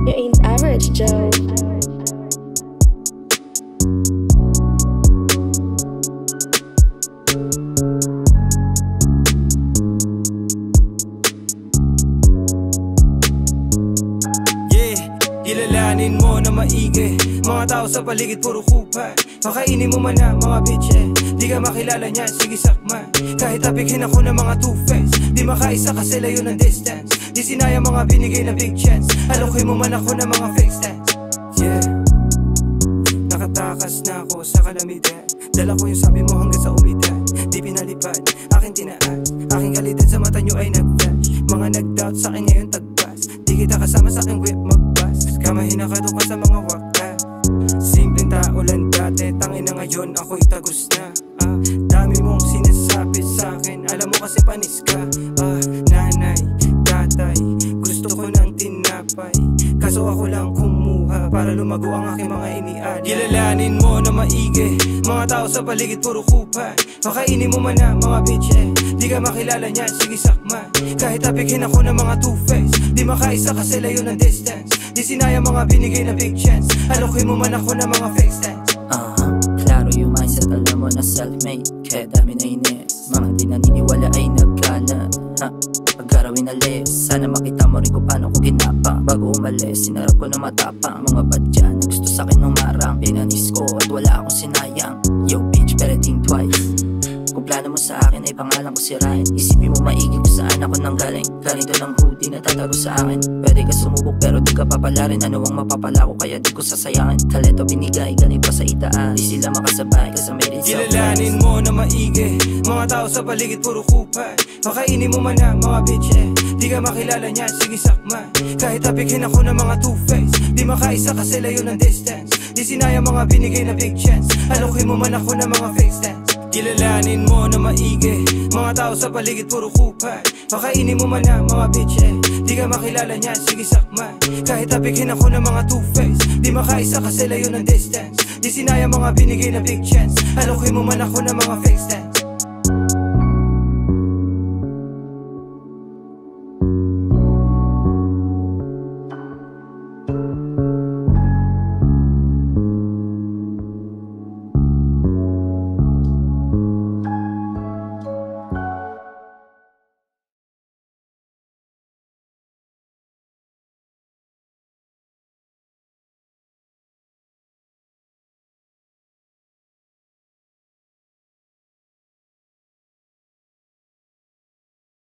You ain't average, Joe. Kilalanin mo na maigi, mga tao sa paligid puro kupal. Makainin mo man na mga bitch di ka makilala niyan, sige sakman. Kahit apikhin ako ng mga two-face, di makaisa kasi layo ng distance. Di sinaya mga binigay na big chance, alokin mo man ako ng mga fake stance. Yeah, nakatakas na ako sa kalamidad, dala ko yung sabi mo hanggang sa umidad. Di pinalipad, aking tinaan, aking kalidad sa mata nyo ay nag-flash. Mga nag-doubt sa akin ngayon tagbas, di kita kasama sa aking whip magbas. Kamahin na ka doon ka sa mga wakas. Simpleng tao lang dati, tangin na ngayon ako'y tagos na. Dami mong sinasabi sa akin, alam mo kasi panis ka. Nanay, tatay, gusto ko ng tinapay, kaso ako lang kumuha para lumago ang aking mga iniad. Kilalanin mo na maigi, mga tao sa paligid puro kupal. Makainin mo man na mga bitch di ka makilala niyan, sige sakman. Kahit apikhin ako ng mga two-face, di makaisa kasi layo ng distance. Di sinaya mga binigay na big chance, alokin mo man ako ng mga fake stance. Klaro yung mindset, alam mo na self-made, kaya dami na inis. Mga di naniniwala ay nagkana, pag-arawin alis. Sana makita mo rin kung paano ko ginapa. Bago umalis, sinarap ko na matapang. Mga badya na gusto sa'kin nung marang, pinanis ko at wala akong sinayang. Yo bitch, better think twice. Kung plano mo sa akin ay pangalan ko si Ryan, isipin mo maigi kung saan ako nanggaling. Galing to ng hoodie na tatago sa akin. Pwede ka sumubok pero di ka papalarin. Ano ang mapapala ko kaya di ko sasayangin. Talento binigay, galing pa sa itaan, di sila makasabay kasi may rin sa kilalanin mo na maigi, mga tao sa paligid puro kupal. Makainin mo man na mga bitch di ka makilala niyan, sige sakman. Kahit apikhin ako ng mga two-face, di makaisa kasi layo ng distance. Di sinaya mga binigay na big chance, alokin mo man ako ng mga fake stance. Kilalanin mo na maigi, mga tao sa paligid puro kupal. Makainin mo man na mga bitch di ka makilala niyan, sige sakman. Kahit apikhin ako ng mga two-face, di makaisa kasi layo ng distance. Di sinaya mga binigay na big chance, alokin mo man ako ng mga fake stance.